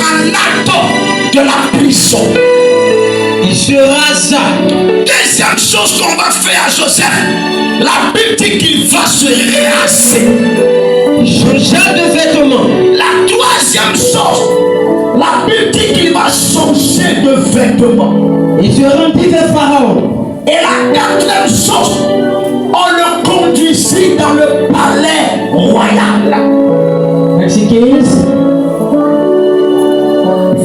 en acte de la prison. Il se rasa. Deuxième chose qu'on va faire à Joseph, la Bible dit qu'il va se raser. Changea de vêtements. La troisième chose, la Bible dit qu'il va changer de vêtements. Il se rendit vers Pharaon. Et la quatrième chose, on le conduisit dans le palais royal. Verset 15.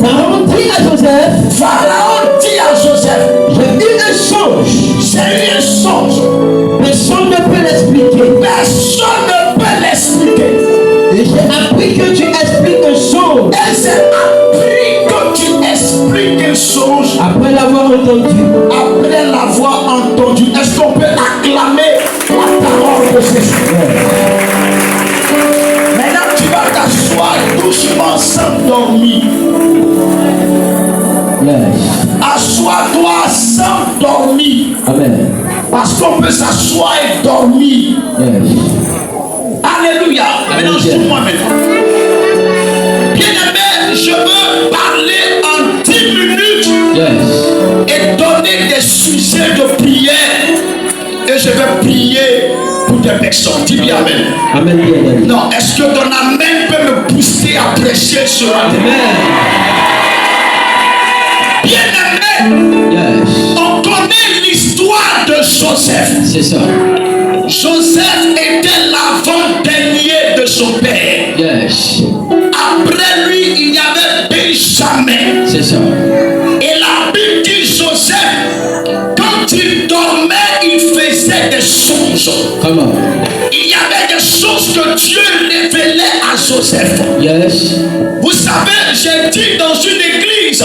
Pharaon dit à Joseph. Pharaon dit à Joseph, J'ai eu un songe. j'ai eu un songe. Personne ne peut l'expliquer. Personne ne peut l'expliquer. Et j'ai appris que tu expliques un songe. Et j'ai appris que tu expliques un songe Après l'avoir entendu. après l'avoir entendu. Est-ce qu'on peut acclamer la parole de Jésus? Maintenant, tu vas t'asseoir doucement sans dormir. Yes. Assois-toi sans dormir. Amen. Parce qu'on peut s'asseoir et dormir. Yes. Alléluia. Maintenant, sur moi-même. Bien-aimé, je veux parler en 10 minutes Yes. et donner des sujets de prière. Et je vais prier pour des personnes. Dis bien Amen. Amen. Bien. Non, est-ce que ton Amen peut me pousser à prêcher ce matin? Bien-aimé, Yes. on connaît l'histoire de Joseph. C'est ça. Joseph était l'avant-dernier de son père. Yes. Après lui, il y avait Benjamin. C'est ça. Et la Bible dit Joseph, quand il dormait, il faisait des songes. Comment? Il y avait des choses que Dieu révélait à Joseph. Yes. Vous savez, j'ai dit dans une église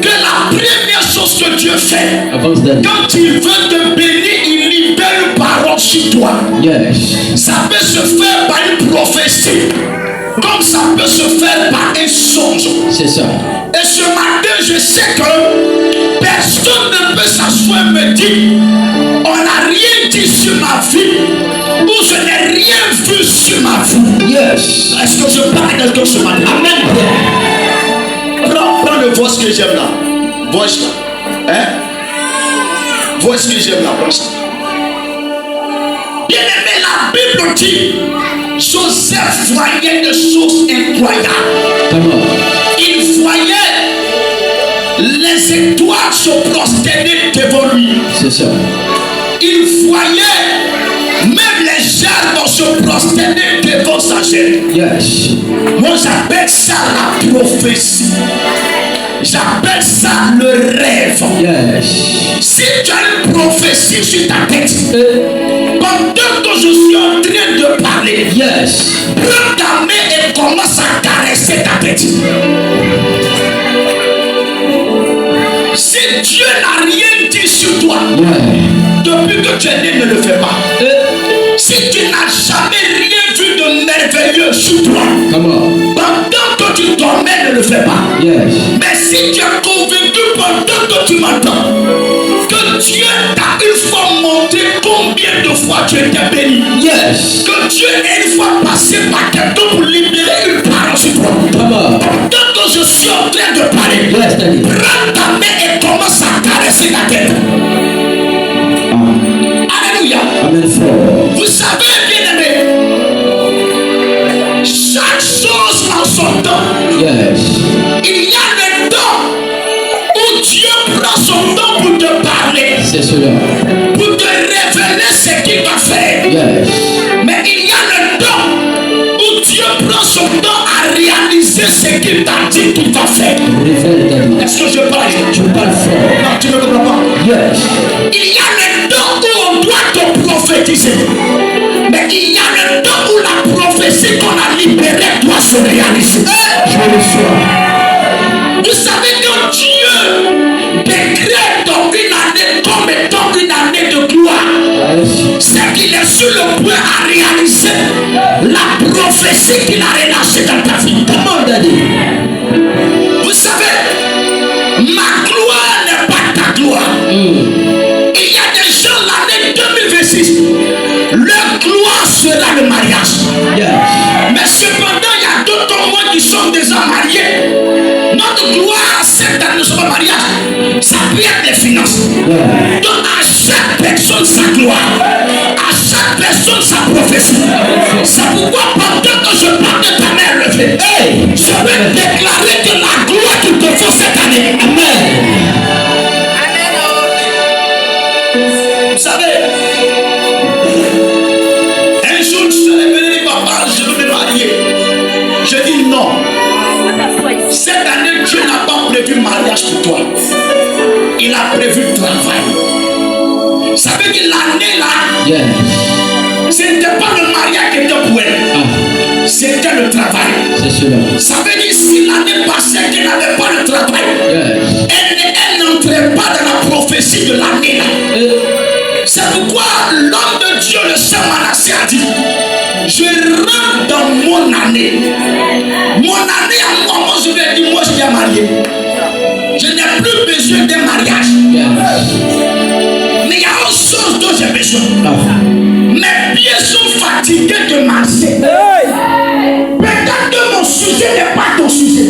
que la première chose que Dieu fait, Avance d'aller. quand il veut te bénir, il libère une parole sur toi. Yes. Ça peut se faire par une prophétie, comme ça peut se faire par un songe. C'est ça. Et ce matin, je sais que personne ne peut s'asseoir et me dire on n'a rien dit sur ma vie ou je n'ai rien vu sur ma vie. Yes. Est-ce que je parle à quelqu'un ce matin? Amen. Prends le voice que j'aime là. Voice là. Hein? Voice que j'aime là. Comme ça. Bien aimé, la Bible dit Joseph voyait des choses incroyables. Comment? Il voyait les étoiles se prosterner devant lui. C'est ça. Il voyait même les gerbes se prosterner devant sa gerbe. Yes. Moi j'appelle ça la prophétie. J'appelle ça le rêve. Yes. Si tu as une prophétie sur ta tête, pendant que je suis en train de parler, Yes. prends ta main et commence à caresser ta tête. Si Dieu n'a rien dit sur toi, depuis que tu es né, ne le fais pas. Si tu n'as jamais rien vu de merveilleux sur toi, pendant que tu dormais, ne le fais pas. Yes. Mais si tu es convaincu pendant que tu m'entends, que Dieu t'a une fois montré combien de fois tu étais béni, Yes. que Dieu est une fois passé par quelqu'un pour libérer une parole sur toi. Pendant que je suis en train de parler, Yes, Daddy. prends ta main et commence à caresser la tête. Alléluia. Amen. Vous savez, bien aimé, chaque chose en son temps. Yes. Il y a le temps où Dieu prend son temps pour te parler, C'est cela. pour te révéler ce qu'il va faire. Yes. Mais il y a le temps où Dieu prend son temps à réaliser ce qu'il t'a dit qu'il va faire. Révèle, Daddy. Est-ce que je parle? Tu parles fort. Non, tu ne comprends pas. Yes. Il y a le temps où on doit te prophétiser. Mais il y a le temps où la prophétie qu'on a libérée doit se réaliser. Je le sois. Vous savez que Dieu décrète une année comme étant une année de gloire. Yes. C'est qu'il est sur le point à réaliser la prophétie qu'il a relâchée dans ta vie. Comment, Daddy? Vous savez, ma gloire n'est pas ta gloire. Il y a des gens l'année 2026, leur gloire sera le mariage. Yes. Mais cependant, il y a d'autres moi qui sont déjà mariés. prière des finances. Donc à chaque personne sa gloire, à chaque personne sa prophétie. C'est pourquoi pendant que je parle de ta mère levée, je vais déclarer que la gloire qu'il te faut cette année. Amen. Vous savez, un jour je suis venu, papa, je veux me marier. Je dis non. Cette année, Dieu n'a pas prévu mariage pour toi. Il a prévu travail. Ça veut dire l'année là, ce n'était pas le mariage qui était pour elle. C'était le travail. Ça veut dire si l'année passée, qu'elle n'avait pas le travail, elle n'entrait pas dans la prophétie de l'année là. C'est pourquoi l'homme de Dieu, le Saint Manassé, a dit: je rentre dans mon année. Mon année à moi, je vais dire, moi je suis marié. Je n'ai plus besoin d'un mariage. Mais il y a autre chose dont j'ai besoin. Mes pieds sont fatigués de marcher. Peut-être que mon sujet n'est pas ton sujet.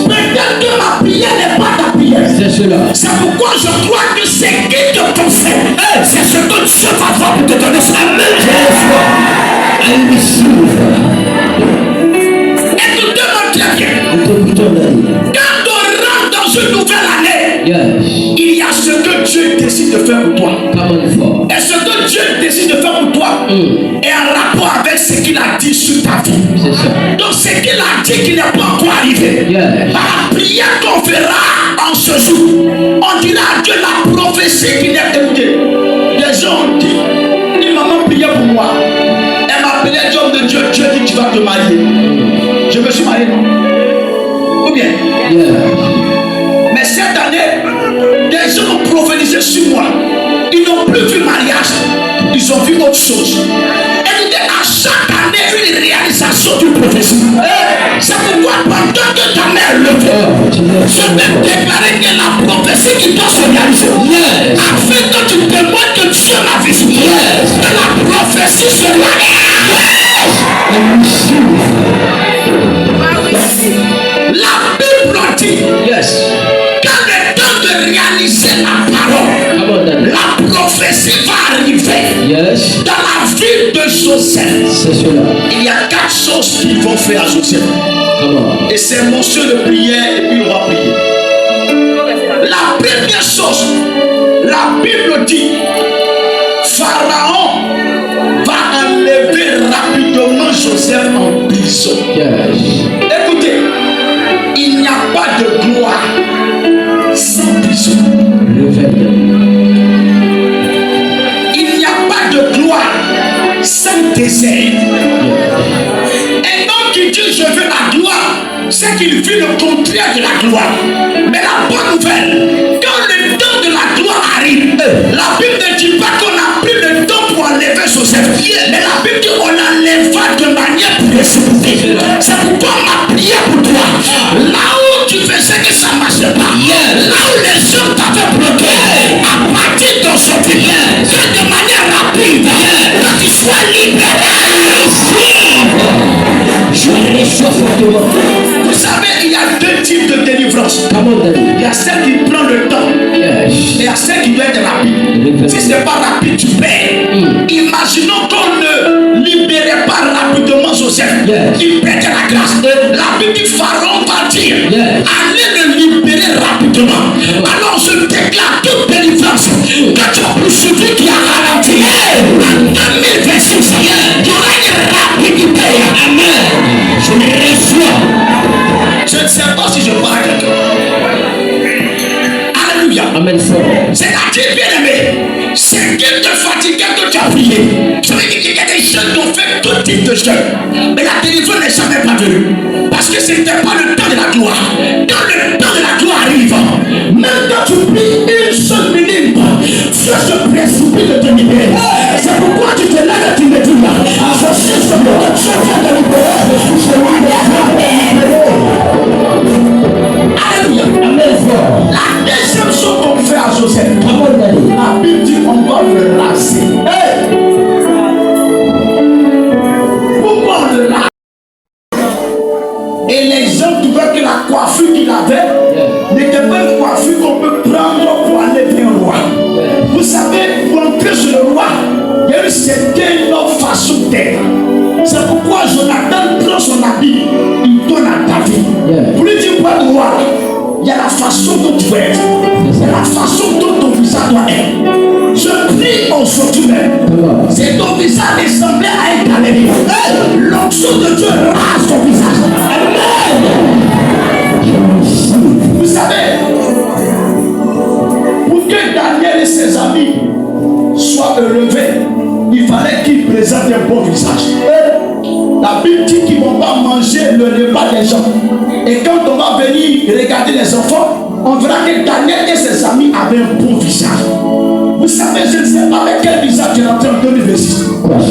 Peut-être que ma prière n'est pas ta prière. C'est pourquoi je crois que c'est qui te concerne. C'est ce que Dieu va faire pour te donner ça. Écoutez-moi très bien. Quand on rentre dans une nouvelle année, il y a ce que Dieu décide de faire pour toi. Et ce que Dieu décide de faire pour toi est en rapport avec ce qu'il a dit sur ta vie. Donc ce qu'il a dit qui n'est pas encore arrivé, par la prière qu'on fera en ce jour, on dira à Dieu la prophétie qui n'est écoutée. Les gens ont dit, une maman priait pour moi. Elle m'a appelé homme de Dieu, Dieu dit que tu vas te marier. Je me suis marié, non? Ou bien? Mais cette année, des gens ont prophétisé sur moi. Ils n'ont plus vu mariage, ils ont vu autre chose. Et à chaque année, une réalisation d'une prophétie. C'est pourquoi pendant que ta mère le fait, je vais déclarer que la prophétie qui doit se réaliser, afin que tu témoignes que Dieu m'a visité, que la prophétie se réalise. La Bible dit, quand le temps de réaliser la parole, la prophétie va arriver dans la vie de Joseph. Il y a 4 choses qu'ils vont faire à Joseph. Et c'est motion de prière et puis on va prier. La première chose, la Bible dit, Pharaon va enlever rapidement Joseph en prison. Écoutez, il n'y a pas de gloire sans prison. Il n'y a pas de gloire sans désert. Et donc il dit je veux la gloire, c'est qu'il vit le contraire de la gloire. Mais la bonne nouvelle, quand le temps de la gloire arrive, la Bible ne dit pas qu'on a pris le temps pour enlever Joseph, mais la Bible dit qu'on l'enlèvera de manière précipitée. C'est pourquoi ma prière pour toi, là où tu faisais que ça ne marchait pas, là où les gens t'avaient bloqué, à partir d'aujourd'hui, fais de manière rapide, que tu sois libéré. Je réchauffe fortement. Vous savez, il y a 2 types de délivrance. Il y a celle qui prend le temps, et il y a celle qui doit être rapide. Si ce n'est pas rapide, tu perds. Imaginons qu'on ne libérait pas rapidement Joseph. Il perdait la grâce. La Bible dit Pharaon va dire, allez le libérer rapidement. Alors je déclare toute délivrance que tu as poursuivi qui a ralenti. En 2026, il y aura une rapidité. Amen. Je me reçois. Je ne sais pas si je parle à quelqu'un. Alléluia. Amen. C'est-à-dire, bien aimé, c'est qu'il te fatiguait que tu as prié. Je veux dire qu'il y a des jeunes qui ont fait tout type de jeunes. Mais la délivrance n'est jamais pas venue. Parce que ce n'était pas le temps de la gloire. Quand le temps de la gloire arrive, même quand tu pries une seule minute, Dieu se précipite de te libérer. C'est pourquoi tu te lèves et tu me dis, je suis ce que Dieu vient de libérer. Alléluia. Amen. La deuxième chose qu'on fait à Joseph, la Bible dit on va le raser. Pourquoi on le rase? Et les gens trouvaient que la coiffure qu'il avait n'était pas une coiffure qu'on peut prendre y a la façon dont tu es. Il y a la façon dont ton visage doit être. Je prie aujourd'hui même. C'est ton visage ressemblait à une galerie. L'onction de Dieu rase ton visage. Amen. Vous savez, pour que Daniel et ses amis soient relevés, il fallait qu'ils présentent un bon visage. La Bible dit qu'ils ne vont pas manger le repas des gens. Et quand on va venir regarder les enfants, on verra que Daniel et ses amis avaient un bon visage. Vous savez, je ne sais pas avec quel visage tu es rentré en 2026. Si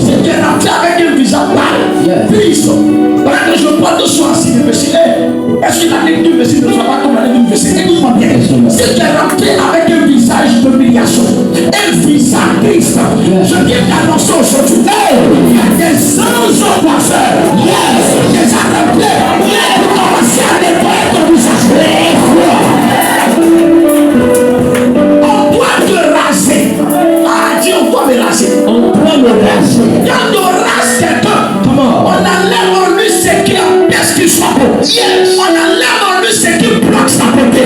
tu es rentré avec un visage pâle, triste, pendant que je parle de soi ainsi de péché, est-ce que l'année du Messie ne soit pas comme l'année du Messie? Écoute-moi bien. Si tu es rentré avec un visage d'humiliation, un visage triste, je viens d'annoncer aujourd'hui, il y a des anges au passeur, des arrêtés, pour commencer à nettoyer ton visage. On doit te raser. Ah, Dieu, on doit me raser. On doit me raser. Quand on rase quelqu'un, on enlève en lui ce qui empêche qu'il soit beau. On enlève en lui ce qui bloque sa beauté.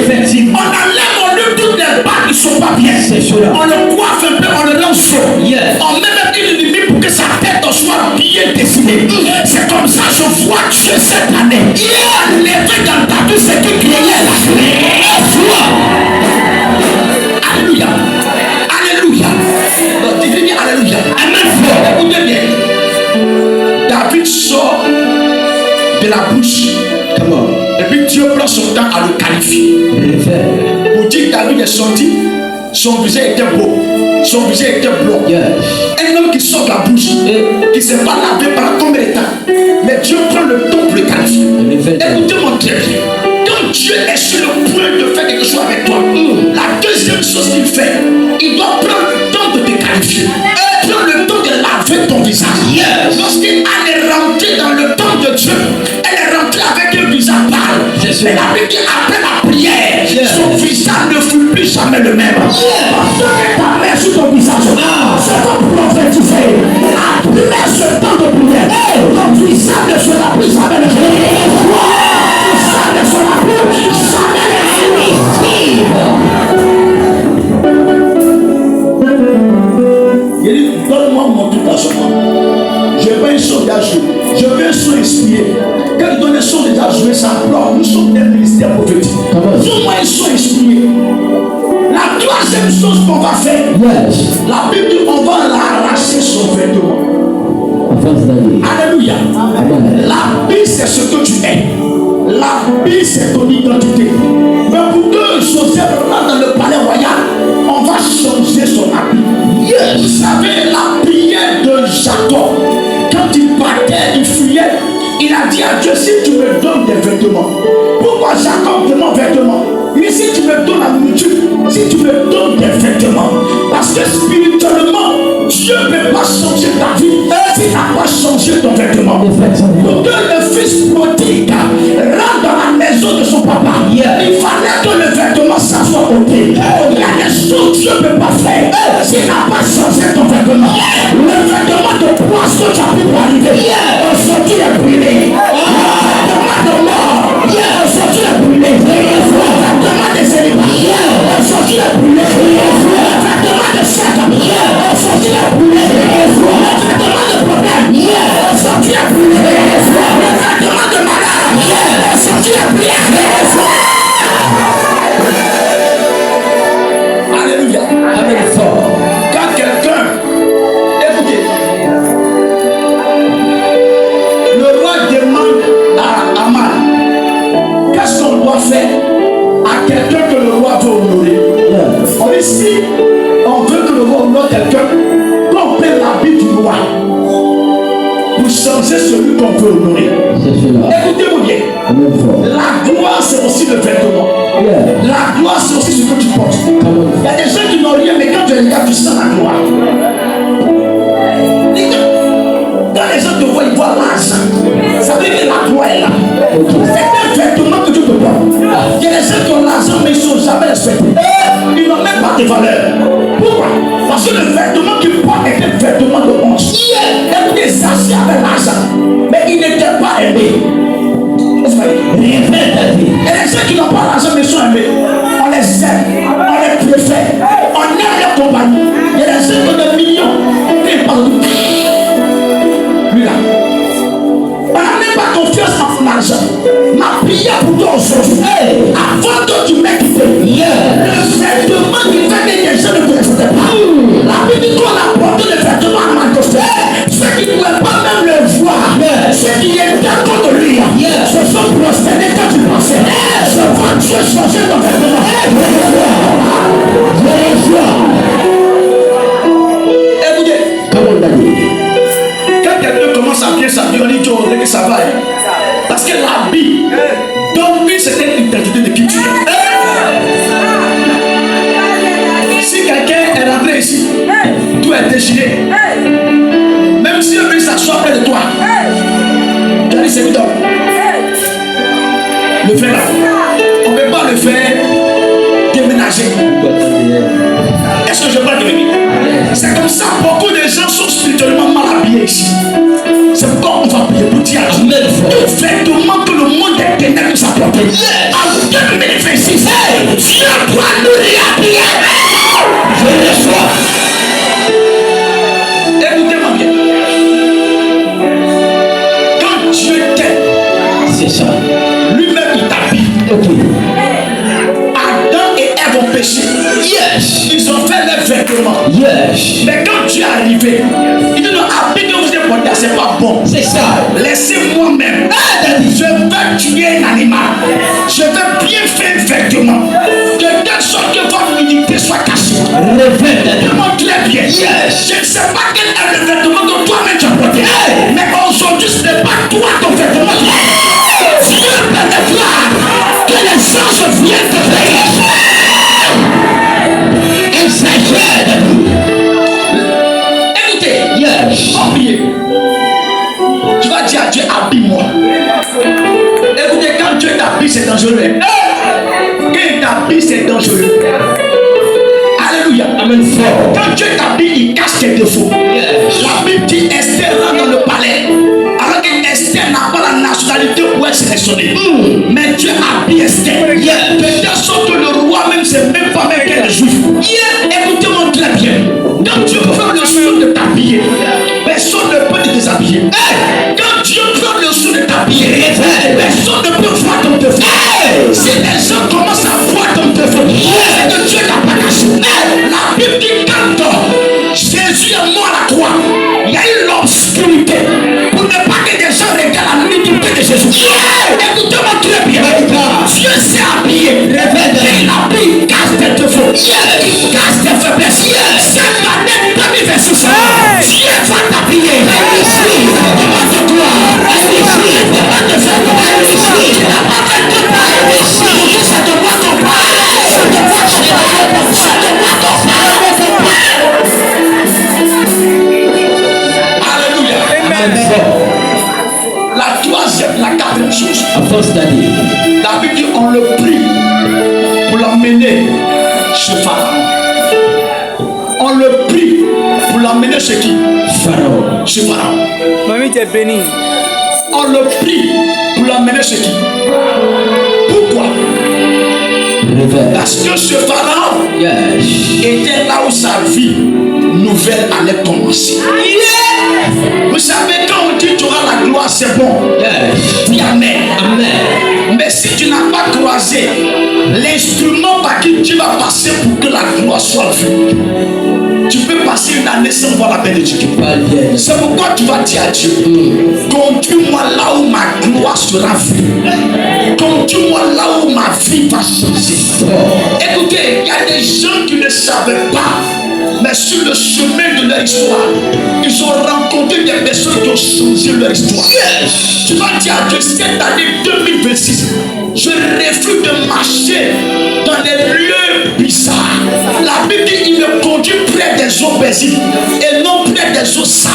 On enlève en lui toutes les barres qui ne sont pas bien. On le coiffe un peu, on le rend chaud. On met même une limite pour que sa tête soit bien dessinée. C'est comme ça que je vois Dieu cette année. Lever dans ta vie ce qui criait la Alléluia. Alléluia. Donc, tu dis Alléluia. Amen. Écoutez bien. David sort de la bouche. Comment? Et puis Dieu prend son temps à le qualifier. Pour dire que David est sorti, son visage était beau, son visage était blanc. Un homme qui sort de la bouche, qui ne s'est pas lavé pendant combien de temps, mais Dieu prend le temps pour le qualifier. Écoutez-moi très bien. Quand Dieu est sur le point de faire quelque chose avec toi, la deuxième chose qu'il fait, il doit prendre le temps de te qualifier. Prendre le temps de laver ton visage. Lorsqu'Anne est rentrée dans le temps de Dieu, elle est rentrée avec un visage pâle. Mais la Bible dit après la prière, son visage ne fut plus jamais le même. Parce que ta main sur ton visage, c'est ton prophétiser. Après ce temps de prière, ton visage ne sera plus jamais le même. Ça ne sera plus jamais le même. Il dit, donne-moi mon truc à ce moment. Je veux un son déjà joué. Je veux un son inspiré. Quand il donne un son déjà joué, ça pleure. Nous sommes des ministères prophétiques. Donne-moi un son inspiré. La troisième chose qu'on va faire, la Bible dit on va l'arracher son vêtement. Alléluia. La vie, c'est ce que tu es. La vie, c'est ton identité. Mais pour que Joseph rentre dans le palais royal, on va changer son habit. Vous savez, la prière de Jacob, quand il partait, il fuyait, il a dit à Dieu, si tu me donnes des vêtements. Pourquoi Jacob demande vêtements? Mais si tu me donnes la nourriture, si tu me donnes des vêtements, parce que spirituellement, Dieu ne peut pas changer ta vie s'il n'a pas changé ton vêtement. Donc le fils prodigue rentre dans la maison de son papa. Il fallait que le vêtement s'assoie au pied. Il y a des choses que Dieu ne peut pas faire s'il n'a pas changé ton vêtement. Le vêtement de poisson que tu as pu arriver, aujourd'hui est brûlé. Le vêtement de mort, aujourd'hui est brûlé. Le vêtement de célibat, aujourd'hui est brûlé. Le vêtement de chèque, aujourd'hui est brûlé. Le vêtement de problème, aujourd'hui est brûlé. Le vêtement de malade, aujourd'hui est brûlé. Alléluia. Amen. Quand quelqu'un, écoutez, le roi demande à Aman, qu'est-ce qu'on doit faire à quelqu'un que le roi veut honorer? Ici, on veut que le roi honore quelqu'un, qu'on prenne l'habit du roi pour changer celui qu'on veut honorer. Écoutez-moi bien. La gloire, c'est aussi le vêtement. La gloire, c'est aussi ce que tu portes. Il y a des gens qui n'ont rien, mais quand tu regardes, tu sens la gloire. Quand les gens te voient, ils voient l'argent. Ça veut dire que la gloire est là. C'est un vêtement que tu te portes. Il y a des gens qui ont l'argent, mais ils ne sont jamais respectés. Ils n'ont même pas de valeur. Pourquoi? Parce que le vêtement qu'ils portent est un vêtement de honte. Écoutez, Zaché avait l'argent, mais il n'était pas aimé. les gens qui n'ont pas l'argent mais sont aimés, on les aime, on les préfère, on aime leur compagnie. Il y a des gens qui ont des millions, mais pas lui là. On n'a même pas confiance en son argent. Ma prière pour toi aujourd'hui, avant que tu m'écoutes, le vêtement qui fait que les gens ne te respectent pas. La Bible dit qu'on a porté le vêtement à Manchester. Ceux qui ne pouvaient pas même le voir, ceux qui étaient contre lui, se sont prosternés quand tu pensais. Je vois Dieu changer ton vêtement. Écoutez, quand quelqu'un commence à bien s'habiller, on dit que ça va. Parce que l'habit donne une certaine identité de qui tu es. Si quelqu'un est rentré ici, tout est déchiré. Même si on veut s'asseoir près de toi, tu as dit c'est évident. Le faire là, on ne peut pas le faire déménager. Est-ce que je peux devenir? C'est comme ça, beaucoup de gens sont spirituellement mal habillés ici. C'est pourquoi on va prier pour dire tout vêtement que le monde des ténèbres nous a porté. En 2026, Dieu doit nous réhabiller. Je le reçois. Écoutez-moi bien. Quand Dieu t'aime, c'est ça. Lui-même il t'habille. Adam et Ève ont péché. Yes. Ils ont fait leurs vêtements. Yes. Mais quand Dieu est arrivé, il dit non, habit que vous avez porté, c'est pas bon. C'est ça. Laissez moi-même. Je vais tuer un animal. Je vais bien faire un vêtement. De telle sorte que votre unité soit cachée. Demande très bien. Yes. Je ne sais pas quel est le vêtement que toi-même tu as porté. Mais aujourd'hui, ce n'est pas toi ton vêtement. Dieu permettra que les anges viennent te payer. Et s'agit de vous. Écoutez, oubliez. Tu vas dire à Dieu, habille-moi. Écoutez, quand Dieu t'habille, c'est dangereux. Quand il t'habille, c'est dangereux. Alléluia. Amen. Quand Dieu t'habille, il cache tes défauts. La Bible dit Esther rentre dans le palais. Alors que Esther n'a pas la nationalité pour être sélectionnée. Mais Dieu habille Esther. De telle sorte que le roi même ne sait même pas même qu'elle est juif. Écoutez-moi très bien. Quand Dieu prend le soin de t'habiller, personne ne peut te déshabiller. Quand Dieu prend le soin de t'habiller, personne ne peut voir ton défaut. Si les gens commencent à voir ton défaut, c'est que Dieu t'a pas caché. La Bible dit quand Jésus est mort à la croix, il y a eu l'obscurité pour ne pas que les gens regardent la nudité de Jésus. Écoutez-moi très bien. Dieu s'est habillé. Il habille, cache tes défauts. Il cache tes faiblesses. Cette année 2026, Dieu va t'habiller. Alléluia. La troisième, la quatrième chose. La Bible dit on le prie pour l'emmener chez Pharaon. On le prie pour l'emmener chez qui? Pharaon. Chez Pharaon. Mamie, tu es bénie. On le prie pour l'emmener chez qui? Pourquoi? Parce que ce Pharaon était là où sa vie nouvelle allait commencer. Vous savez, quand on dit tu auras la gloire, c'est bon. Dis amen. Mais si tu n'as pas croisé l'instrument par qui tu vas passer pour que la gloire soit vue, tu peux passer une année sans voir la bénédiction. C'est pourquoi tu vas dire à Dieu, conduis-moi là où ma gloire sera vue. Conduis-moi là où ma vie va changer. Écoutez, il y a des gens qui ne savaient pas, mais sur le chemin de leur histoire, ils ont rencontré des personnes qui ont changé leur histoire. Tu vas dire à Dieu, cette année 2026, je refuse de marcher dans des lieux bizarres. La Bible dit il me conduit près des eaux paisibles et non près des eaux sales.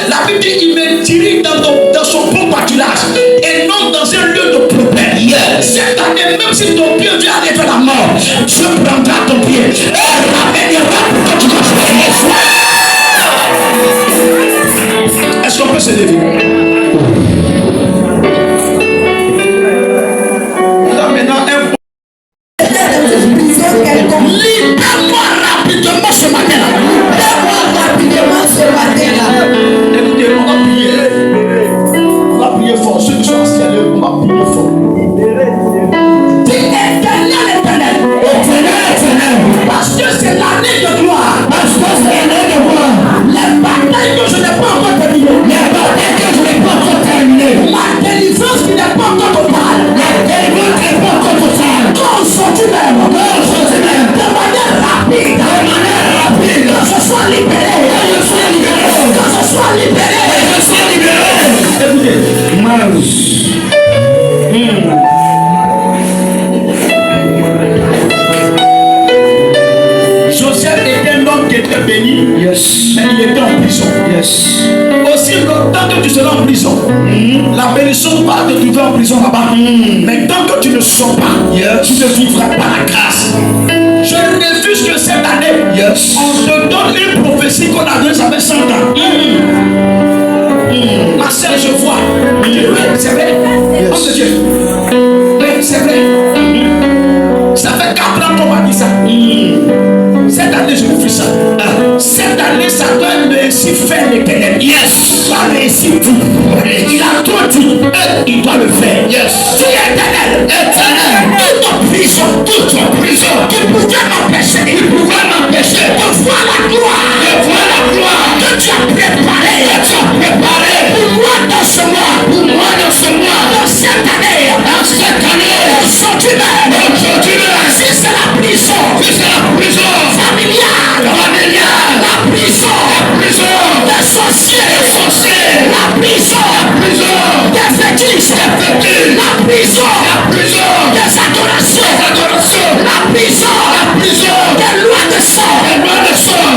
La Bible dit il me dirige dans son bon pâturage et non dans un lieu de problème. Cette année, même si ton pied vient arriver à la mort, Dieu prendra ton pied et ramènera pour que tu continues. Est-ce qu'on peut se lever? Joseph était un homme qui était béni, mais il était en prison. Aussi longtemps que tu seras en prison, la bénédiction va te trouver en prison là-bas. Mais tant que tu ne sors pas, tu ne vivras pas la grâce. Je refuse que cette année, on te donne une prophétie qu'on a donnée, ça fait 100 ans. Ma soeur, je vois. Oui, c'est vrai. Oh mon Dieu. Oui, c'est vrai. Ça fait 4 ans qu'on m'a dit ça. Cette année, je refuse ça. Cette année, ça doit réussir faire l'éternel. Il doit réussir tout. Il a trop dit. Il doit le faire. Si l'éternel, toute prison, qui pouvait m'empêcher, de voir la gloire que tu as préparée. Pour moi dans ce mois, dans cette année, si c'est la prison familiale, la prison des sorciers, la prison des fétiches, la prison des adorations, la prison des lois de sang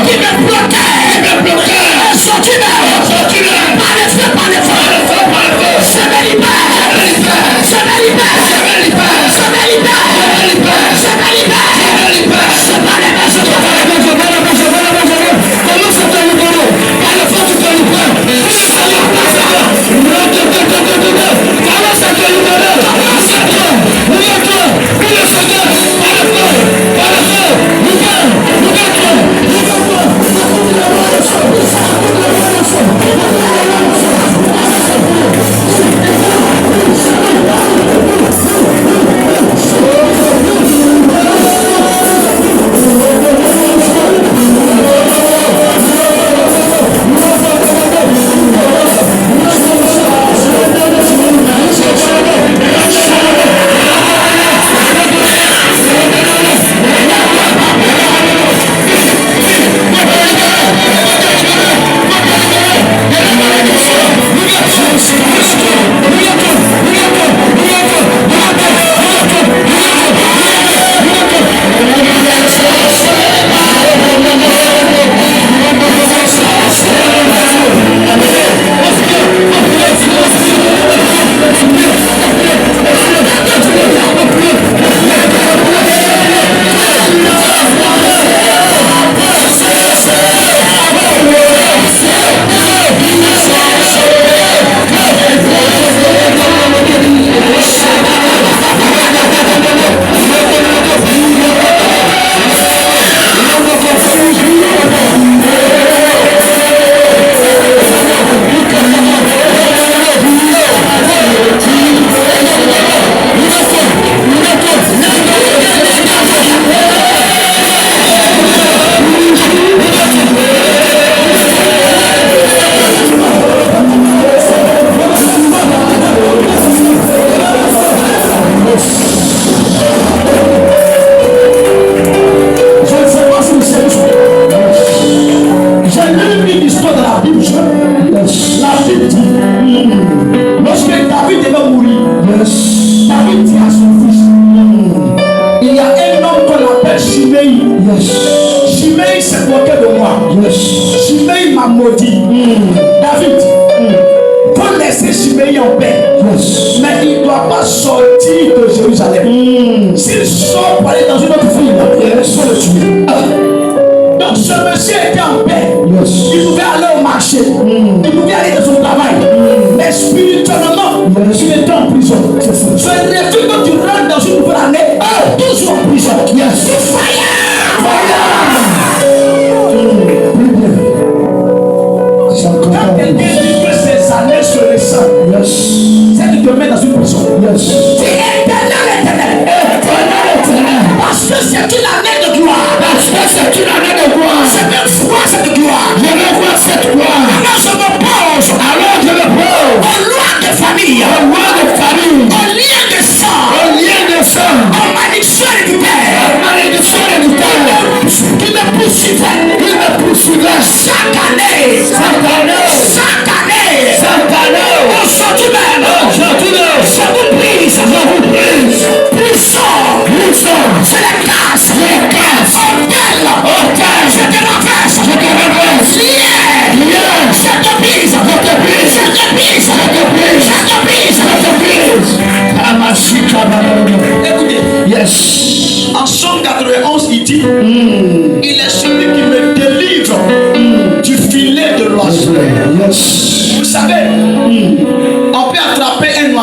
qui me bloquaient. Par les feux, je me libère.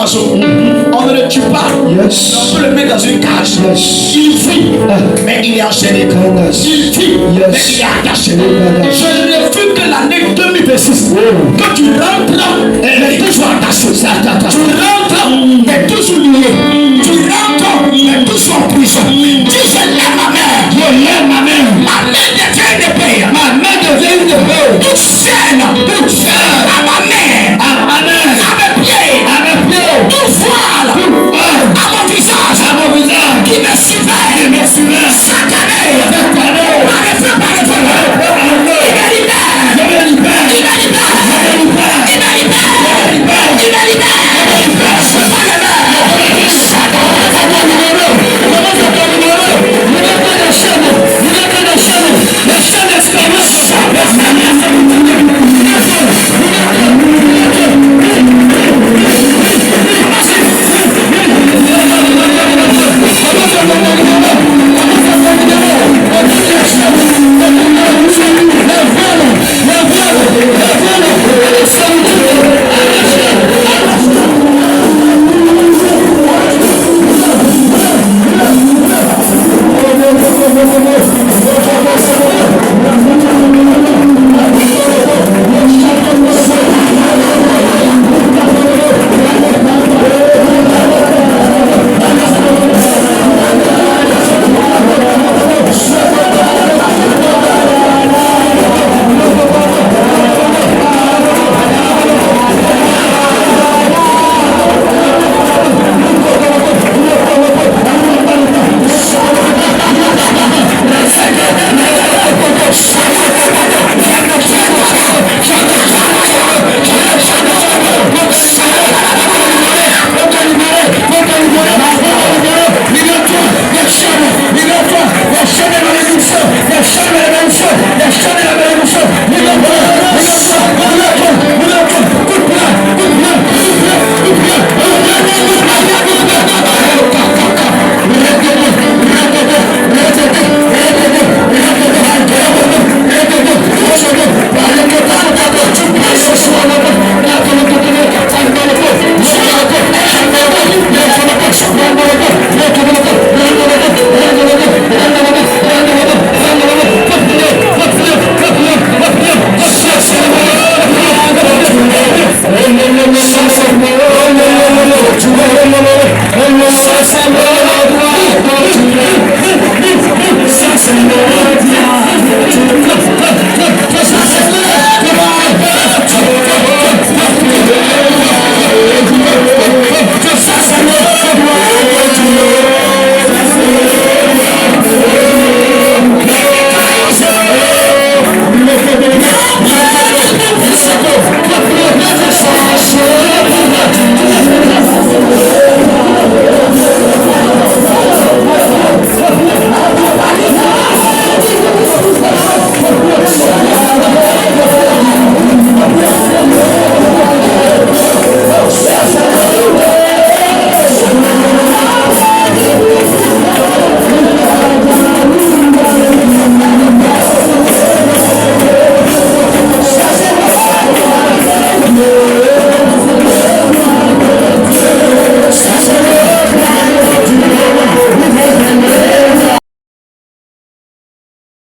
oiseau. On ne le tue pas. Yes. On peut le mettre dans une cage. Yes. Il vit, mais il est enchaîné. Il vit, mais il est attaché. Je ne fus que l'année 2026. Quand tu rentres, elle est toujours attachée. Tu rentres, mais toujours lié. Tu rentres, mais toujours en prison. Dis, je l'aime ma mère. Je l'aime ma mère. Ma mère devient une paix. Ma mère devient une paix. Toute chaîne, à ma mère. À ma mère. À mes pieds. À mes pieds. Tout voile. À mon visage. À mon visage. Qui me suivait. Qui me suivait. Chaque année. Chaque année. Par le feu, par le feu. Il me libère. Il me libère. Il me libère. Il me libère. Il me libère. Il me libère. Je vois le maire.